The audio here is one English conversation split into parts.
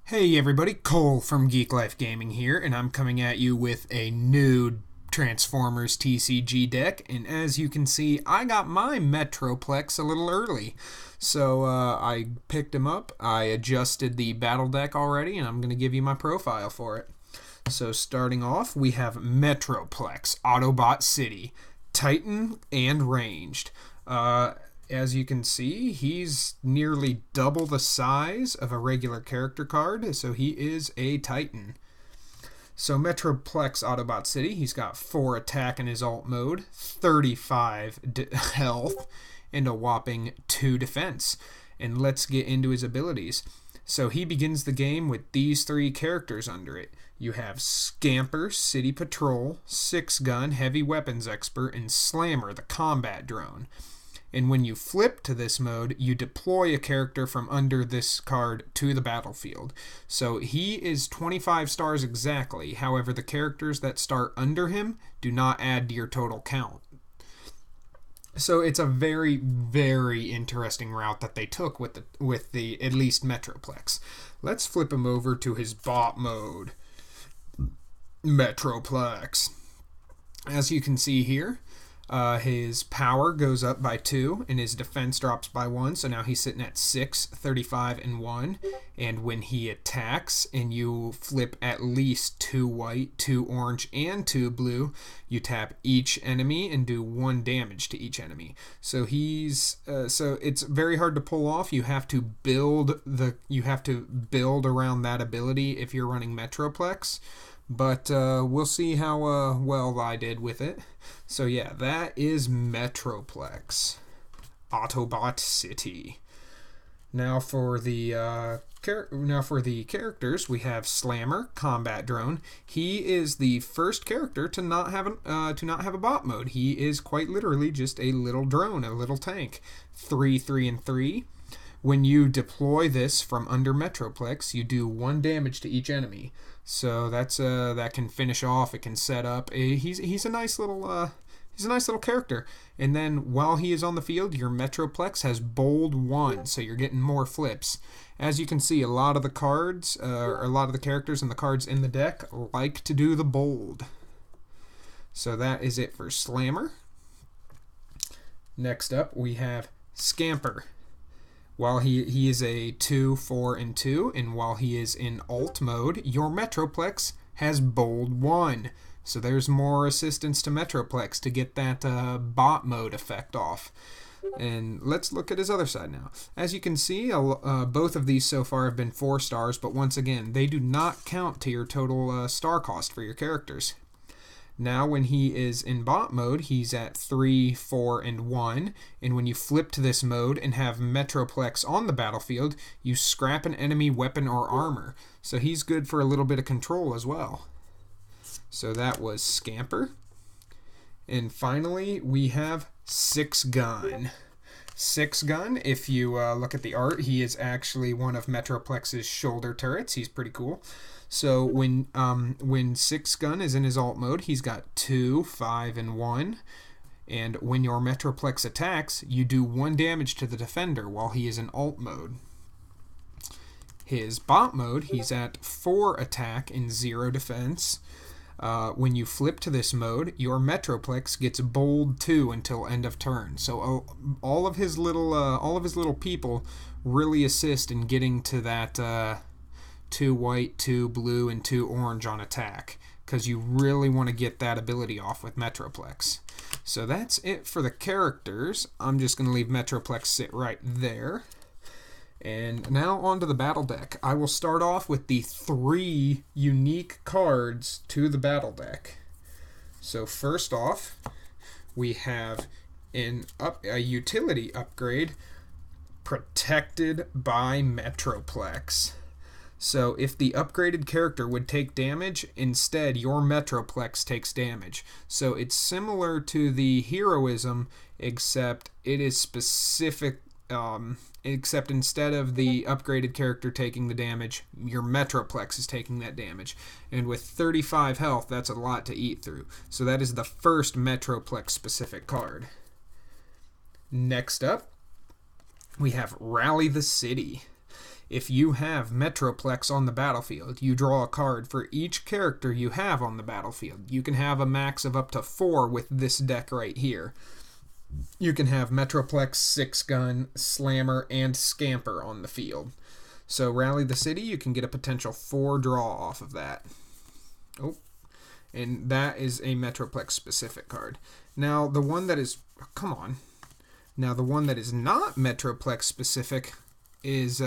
Hey everybody, Cole from Geek Life Gaming here, and I'm coming at you with a new Transformers TCG deck, and as you can see, I got my Metroplex a little early. So I picked him up, I adjusted the battle deck already, and I'm going to give you my profile for it. So starting off, we have Metroplex, Autobot City, Titan, and Ranged. As you can see, he's nearly double the size of a regular character card, so he is a Titan. So Metroplex Autobot City, he's got 4 attack in his alt mode, 35 health, and a whopping 2 defense. And let's get into his abilities. So he begins the game with these 3 characters under it. You have Scamper, City Patrol, 6-Gun, Heavy Weapons Expert, and Slammer, the combat drone. And when you flip to this mode, you deploy a character from under this card to the battlefield. So he is 25 stars exactly. However, the characters that start under him do not add to your total count. So it's a very, very interesting route that they took with the at least Metroplex. Let's flip him over to his bot mode. Metroplex. As you can see here, his power goes up by 2 and his defense drops by 1, so now he's sitting at 6, 35, and 1. And when he attacks and you flip at least 2 white, 2 orange, and 2 blue, you tap each enemy and do 1 damage to each enemy. So he's so it's very hard to pull off. You have to build around that ability if you're running Metroplex. But we'll see how well I did with it. So yeah, that is Metroplex, Autobot City. Now for the characters, we have Slammer, combat drone. He is the first character to not have a bot mode. He is quite literally just a little drone, a little tank. 3, 3, and 3. When you deploy this from under Metroplex, you do 1 damage to each enemy. So that's that can finish off. It can set up. He's a nice little character. And then while he is on the field, your Metroplex has bold 1, so you're getting more flips. As you can see, a lot of the cards, or a lot of the characters and the cards in the deck like to do the bold. So that is it for Slammer. Next up, we have Scamper. While he is a 2, 4, and 2, and while he is in alt mode, your Metroplex has bold 1. So there's more assistance to Metroplex to get that bot mode effect off. And let's look at his other side now. As you can see, both of these so far have been 4 stars, but once again, they do not count to your total star cost for your characters. Now when he is in bot mode, he's at 3, 4, and 1, and when you flip to this mode and have Metroplex on the battlefield, you scrap an enemy weapon or armor. So he's good for a little bit of control as well. So that was Scamper. And finally, we have 6-Gun. 6-Gun, if you look at the art, he is actually one of Metroplex's shoulder turrets. He's pretty cool. So when 6-Gun is in his alt mode, he's got 2, 5, and 1. And when your Metroplex attacks, you do 1 damage to the defender while he is in alt mode. His bot mode, he's at 4 attack and 0 defense. When you flip to this mode, your Metroplex gets bold 2 until end of turn. So all of his little people really assist in getting to that 2 white, 2 blue, and 2 orange on attack, because you really want to get that ability off with Metroplex. So that's it for the characters. I'm just going to leave Metroplex sit right there. And now on to the battle deck. I will start off with the 3 unique cards to the battle deck. So first off, we have a utility upgrade, Protected by Metroplex. So if the upgraded character would take damage, instead your Metroplex takes damage. So it's similar to the heroism, except it is specific. Except instead of the upgraded character taking the damage, your Metroplex is taking that damage. And with 35 health, that's a lot to eat through. So that is the first Metroplex specific card. Next up, we have Rally the City. If you have Metroplex on the battlefield, you draw a card for each character you have on the battlefield. You can have a max of up to 4 with this deck right here. You can have Metroplex, 6-gun, Slammer, and Scamper on the field. So Rally the City, you can get a potential 4 draw off of that. Oh, and that is a Metroplex specific card. Now the one that is, come on. Now the one that is not Metroplex specific is,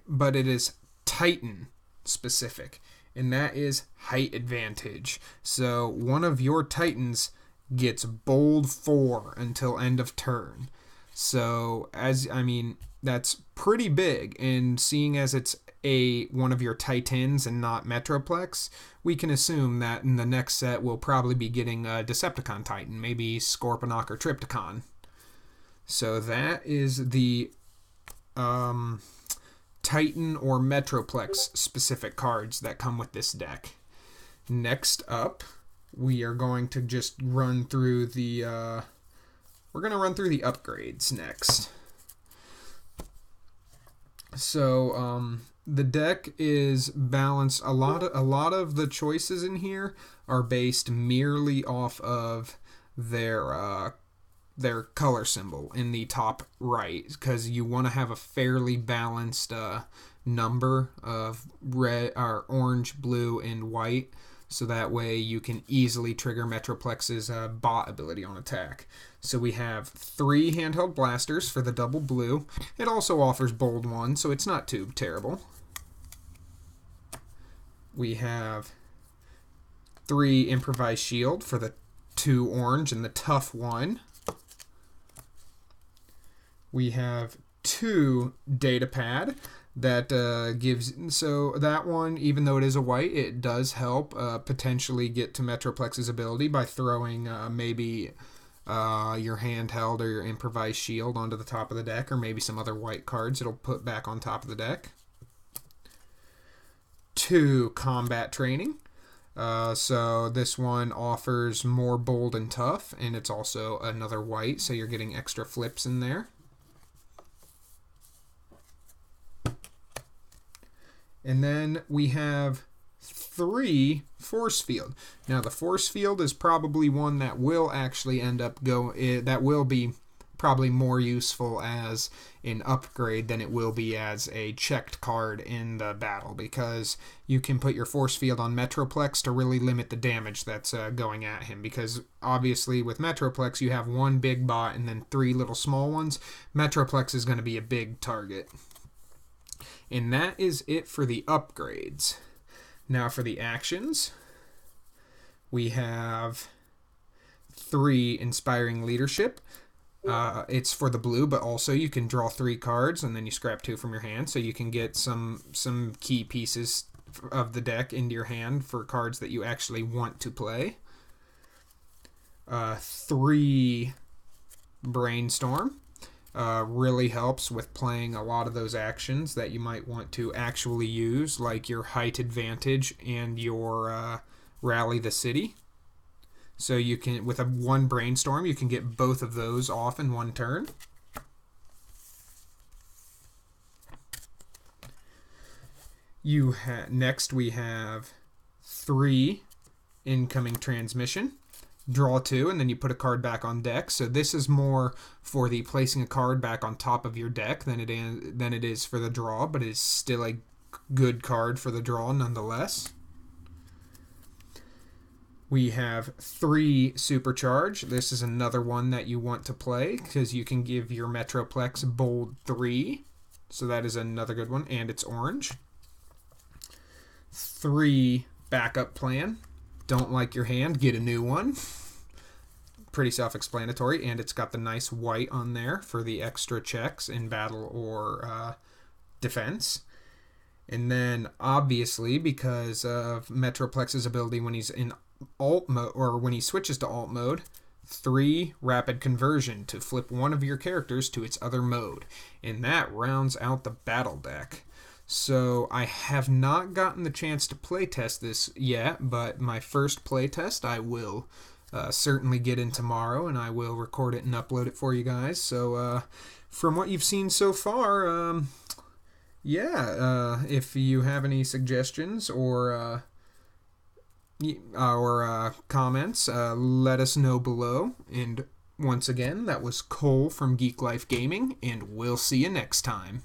but it is Titan specific, and that is Height Advantage. So one of your Titans gets bold 4 until end of turn. So that's pretty big, and seeing as it's one of your Titans and not Metroplex, we can assume that in the next set we'll probably be getting a Decepticon Titan, maybe Scorponok or Trypticon. So that is the Titan or Metroplex specific cards that come with this deck. Next up, we are going to just run through the upgrades next. So the deck is balanced. A lot of the choices in here are based merely off of their color symbol in the top right, because you want to have a fairly balanced number of red or orange, blue, and white, so that way you can easily trigger Metroplex's bot ability on attack. So we have 3 handheld blasters for the double blue. It also offers bold 1, so it's not too terrible. We have 3 improvised shield for the 2 orange and the tough 1. We have 2 data pad that gives, so that one, even though it is a white, it does help potentially get to Metroplex's ability by throwing maybe your handheld or your improvised shield onto the top of the deck, or maybe some other white cards it'll put back on top of the deck. 2 combat training. So this one offers more bold and tough, and it's also another white, so you're getting extra flips in there. And then we have 3 force field. Now the force field is probably one that will actually end up that will be probably more useful as an upgrade than it will be as a checked card in the battle, because you can put your force field on Metroplex to really limit the damage that's going at him, because obviously with Metroplex you have 1 big bot and then 3 little small ones. Metroplex is going to be a big target. And that is it for the upgrades. Now for the actions, we have 3 Inspiring Leadership. It's for the blue, but also you can draw 3 cards and then you scrap 2 from your hand, so you can get some key pieces of the deck into your hand for cards that you actually want to play. 3 Brainstorm. Really helps with playing a lot of those actions that you might want to actually use, like your Height Advantage and your Rally the City. So you can, with a 1 Brainstorm, you can get both of those off in 1 turn. Next we have 3 Incoming Transmission. Draw 2, and then you put a card back on deck. So this is more for the placing a card back on top of your deck than it is for the draw, but it is still a good card for the draw nonetheless. We have 3 Supercharge. This is another one that you want to play because you can give your Metroplex bold 3. So that is another good one, and it's orange. 3 Backup Plan. Don't like your hand, get a new one. Pretty self-explanatory, and it's got the nice white on there for the extra checks in battle or defense. And then, obviously, because of Metroplex's ability when he's in alt mode, or when he switches to alt mode, 3 Rapid Conversion to flip one of your characters to its other mode. And that rounds out the battle deck. So I have not gotten the chance to playtest this yet, but my first playtest I will certainly get in tomorrow, and I will record it and upload it for you guys. So from what you've seen so far, Yeah, if you have any suggestions or comments, let us know below. And once again, that was Cole from Geek Life Gaming, and we'll see you next time.